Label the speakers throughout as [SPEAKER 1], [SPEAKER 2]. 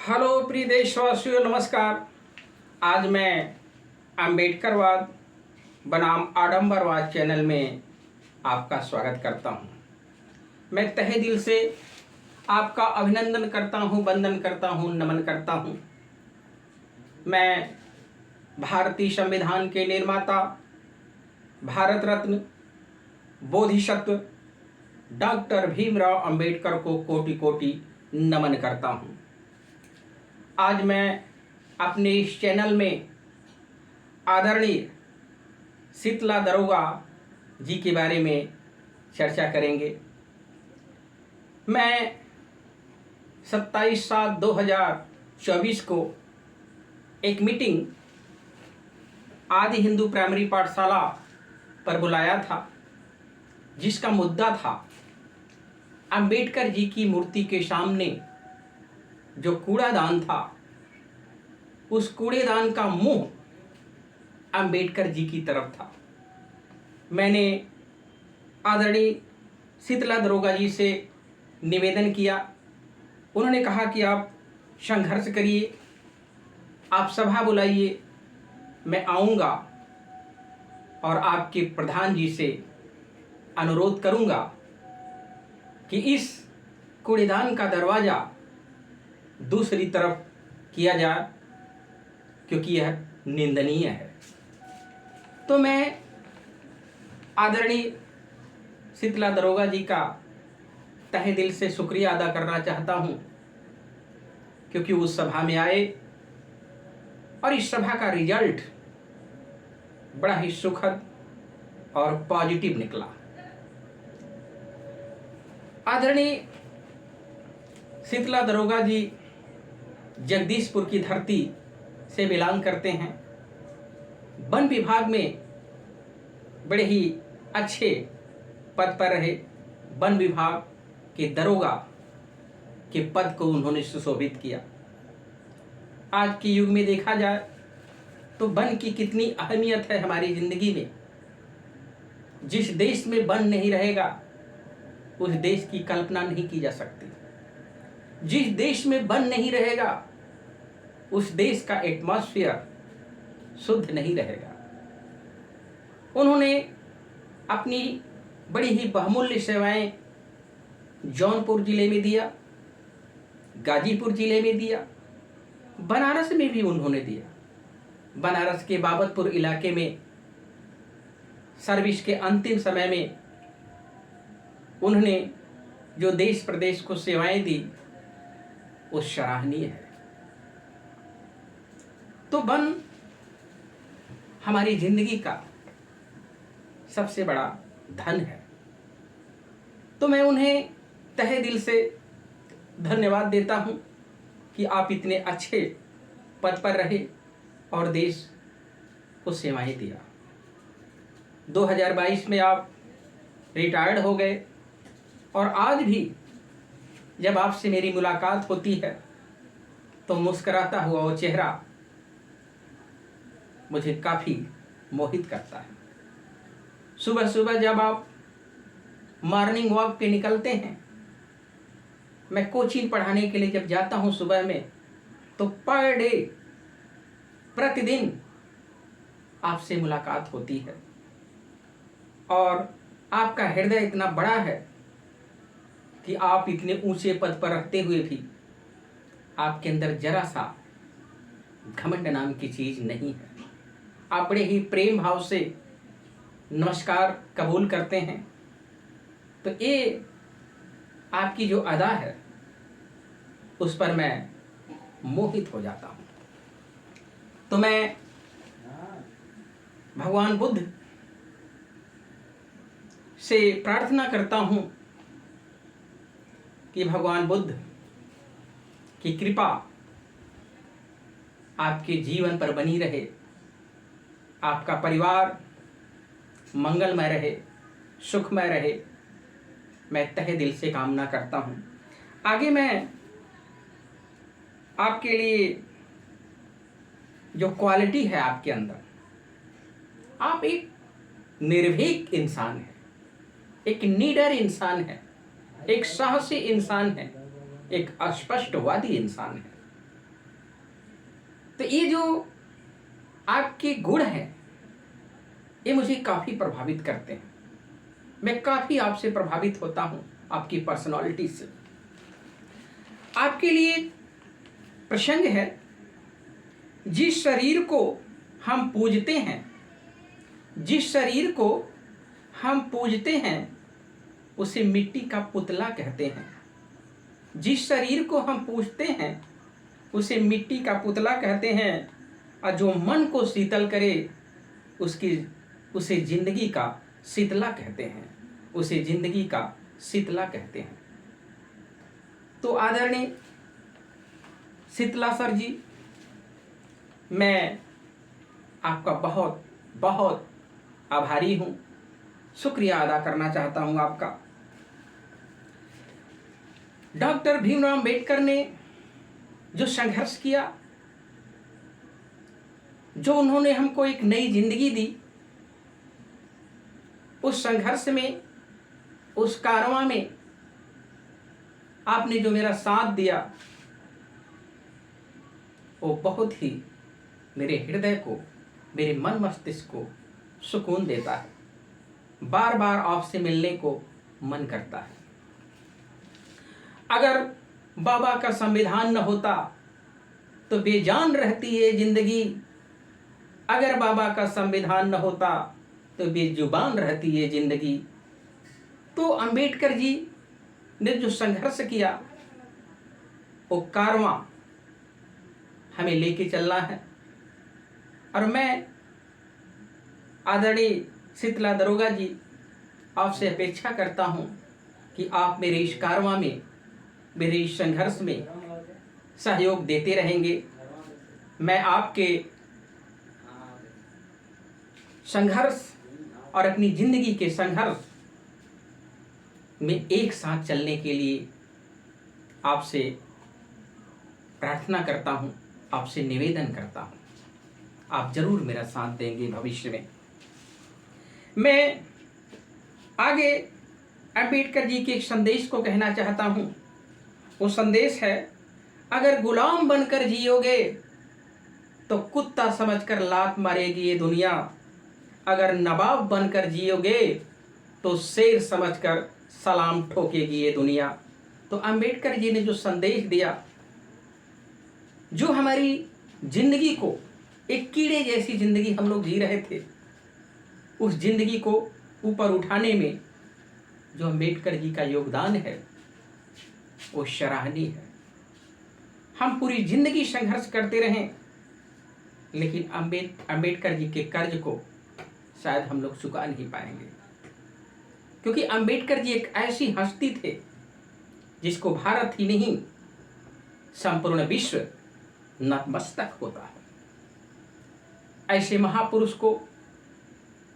[SPEAKER 1] Hello प्रिय देशवासियों, नमस्कार। आज मैं अम्बेडकरवाद बनाम आडंबरवाद चैनल में आपका स्वागत करता हूं। मैं तहे दिल से आपका अभिनंदन करता हूं, वंदन करता हूं, नमन करता हूं। मैं भारतीय संविधान के निर्माता, भारत रत्न, बोधिसत्व डॉक्टर भीमराव अंबेडकर को कोटि कोटि नमन करता हूं। आज मैं अपने इस चैनल में आदरणीय शीतला दरोगा जी के बारे में चर्चा करेंगे। मैं 27/7/2024 को एक मीटिंग आदि हिंदू प्राइमरी पाठशाला पर बुलाया था, जिसका मुद्दा था अंबेडकर जी की मूर्ति के सामने जो कूड़ादान था, उस कूड़ेदान का मुंह अंबेडकर जी की तरफ था। मैंने आदरणीय शीतला दरोगा जी से निवेदन किया। उन्होंने कहा कि आप संघर्ष करिए, आप सभा बुलाइए, मैं आऊँगा और आपके प्रधान जी से अनुरोध करूँगा कि इस कूड़ेदान का दरवाज़ा दूसरी तरफ किया जाए, क्योंकि यह निंदनीय है। तो मैं आदरणीय शीतला दरोगा जी का तहे दिल से शुक्रिया अदा करना चाहता हूँ, क्योंकि उस सभा में आए और इस सभा का रिजल्ट बड़ा ही सुखद और पॉजिटिव निकला। आदरणीय शीतला दरोगा जी जगदीशपुर की धरती से बिलोंग करते हैं। वन विभाग में बड़े ही अच्छे पद पर रहे। वन विभाग के दरोगा के पद को उन्होंने सुशोभित किया। आज के युग में देखा जाए तो वन की कितनी अहमियत है हमारी जिंदगी में। जिस देश में वन नहीं रहेगा, उस देश की कल्पना नहीं की जा सकती। जिस देश में वन नहीं रहेगा, उस देश का एटमॉस्फेयर शुद्ध नहीं रहेगा। उन्होंने अपनी बड़ी ही बहुमूल्य सेवाएं जौनपुर जिले में दिया, गाजीपुर जिले में दिया, बनारस में भी उन्होंने दिया। बनारस के बाबतपुर इलाके में सर्विस के अंतिम समय में उन्होंने जो देश प्रदेश को सेवाएं दी, वो सराहनीय है। तो वन हमारी जिंदगी का सबसे बड़ा धन है। तो मैं उन्हें तहे दिल से धन्यवाद देता हूं कि आप इतने अच्छे पद पर रहे और देश को सेवाएं दिया। 2022 में आप रिटायर्ड हो गए और आज भी जब आपसे मेरी मुलाकात होती है तो मुस्कुराता हुआ वो चेहरा मुझे काफ़ी मोहित करता है। सुबह सुबह जब आप मॉर्निंग वॉक पे निकलते हैं, मैं कोचिंग पढ़ाने के लिए जब जाता हूँ सुबह में, तो पर डे प्रतिदिन आपसे मुलाकात होती है और आपका हृदय इतना बड़ा है कि आप इतने ऊंचे पद पर रहते हुए भी आपके अंदर जरा सा घमंड नाम की चीज़ नहीं है। आप बड़े ही प्रेम भाव से नमस्कार कबूल करते हैं। तो ये आपकी जो अदा है, उस पर मैं मोहित हो जाता हूँ। तो मैं भगवान बुद्ध से प्रार्थना करता हूँ कि भगवान बुद्ध की कृपा आपके जीवन पर बनी रहे, आपका परिवार मंगलमय रहे, सुखमय रहे। मैं तहे दिल से कामना करता हूँ। आगे मैं आपके लिए जो क्वालिटी है आपके अंदर, आप एक निर्भीक इंसान हैं, एक निडर इंसान है, एक साहसी इंसान है, एक अस्पष्टवादी इंसान है। तो ये जो आपके गुण हैं ये मुझे काफ़ी प्रभावित करते हैं। मैं काफ़ी आपसे प्रभावित होता हूँ, आपकी पर्सनालिटी से। आपके लिए प्रसंग है, जिस शरीर को हम पूजते हैं, जिस शरीर को हम पूजते हैं उसे मिट्टी का पुतला कहते हैं। जिस शरीर को हम पूजते हैं उसे मिट्टी का पुतला कहते हैं, और जो मन को शीतल करे उसे जिंदगी का शीतला कहते हैं, उसे जिंदगी का शीतला कहते हैं। तो आदरणीय शीतला सर जी, मैं आपका बहुत बहुत आभारी हूँ, शुक्रिया अदा करना चाहता हूँ आपका। डॉक्टर भीमराव अंबेडकर ने जो संघर्ष किया, जो उन्होंने हमको एक नई जिंदगी दी, उस संघर्ष में, उस कारवां में आपने जो मेरा साथ दिया वो बहुत ही मेरे हृदय को, मेरे मन मस्तिष्क को सुकून देता है। बार बार आपसे मिलने को मन करता है। अगर बाबा का संविधान न होता तो बेजान रहती है जिंदगी, अगर बाबा का संविधान न होता तो बेजुबान रहती है जिंदगी। तो अंबेडकर जी ने जो संघर्ष किया वो कारवां हमें लेके चलना है, और मैं आदरणीय शीतला दरोगा जी आपसे अपेक्षा करता हूं कि आप मेरे इस कारवां में, मेरे इस संघर्ष में सहयोग देते रहेंगे। मैं आपके संघर्ष और अपनी जिंदगी के संघर्ष में एक साथ चलने के लिए आपसे प्रार्थना करता हूँ, आपसे निवेदन करता हूँ। आप जरूर मेरा साथ देंगे भविष्य में। मैं आगे अंबेडकर जी के एक संदेश को कहना चाहता हूँ। वो संदेश है, अगर गुलाम बनकर जियोगे तो कुत्ता समझकर लात मारेगी ये दुनिया, अगर नवाब बनकर जियोगे तो शेर समझकर सलाम ठोकेगी ये दुनिया। तो अंबेडकर जी ने जो संदेश दिया, जो हमारी जिंदगी को, एक कीड़े जैसी जिंदगी हम लोग जी रहे थे, उस जिंदगी को ऊपर उठाने में जो अंबेडकर जी का योगदान है वो सराहनीय है। हम पूरी जिंदगी संघर्ष करते रहें, लेकिन अंबेडकर जी के कर्ज को शायद हम लोग चुका नहीं पाएंगे, क्योंकि अंबेडकर जी एक ऐसी हस्ती थे जिसको भारत ही नहीं संपूर्ण विश्व नतमस्तक होता है। ऐसे महापुरुष को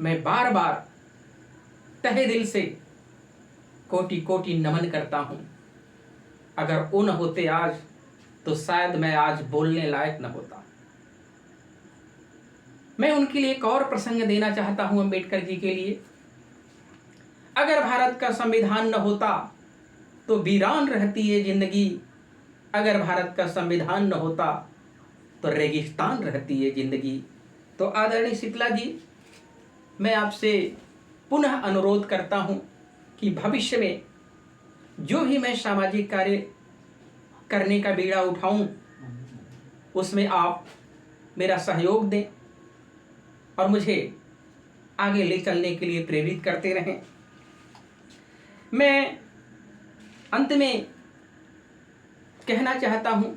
[SPEAKER 1] मैं बार बार तहे दिल से कोटि कोटि नमन करता हूँ। अगर वो न होते आज तो शायद मैं आज बोलने लायक न होता। मैं उनके लिए एक और प्रसंग देना चाहता हूँ अंबेडकर जी के लिए। अगर भारत का संविधान न होता तो वीरान रहती है जिंदगी, अगर भारत का संविधान न होता तो रेगिस्तान रहती है जिंदगी। तो आदरणीय शीतला जी, मैं आपसे पुनः अनुरोध करता हूं कि भविष्य में जो भी मैं सामाजिक कार्य करने का बीड़ा उठाऊं उसमें आप मेरा सहयोग दें और मुझे आगे ले चलने के लिए प्रेरित करते रहें। मैं अंत में कहना चाहता हूं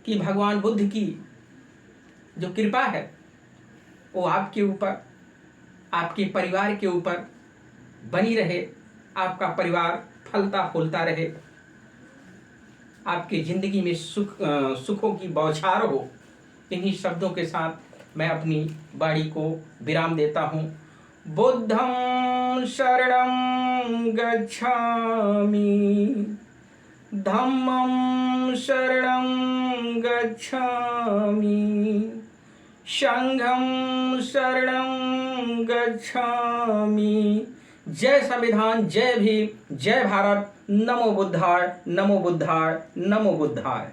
[SPEAKER 1] कि भगवान बुद्ध की जो कृपा है वो आपके ऊपर, आपके परिवार के ऊपर बनी रहे। आपका परिवार फलता फूलता रहे, आपकी जिंदगी में सुखों की बौछार हो। इन्हीं शब्दों के साथ मैं अपनी वाणी को विराम देता हूँ। बुद्धं शरणं गच्छामि, धम्मं शरणं गच्छामि, संघं शरणं गच्छामि। जय संविधान, जय भीम, जय भारत। नमो बुद्धाय, नमो बुद्धाय, नमो बुद्धाय।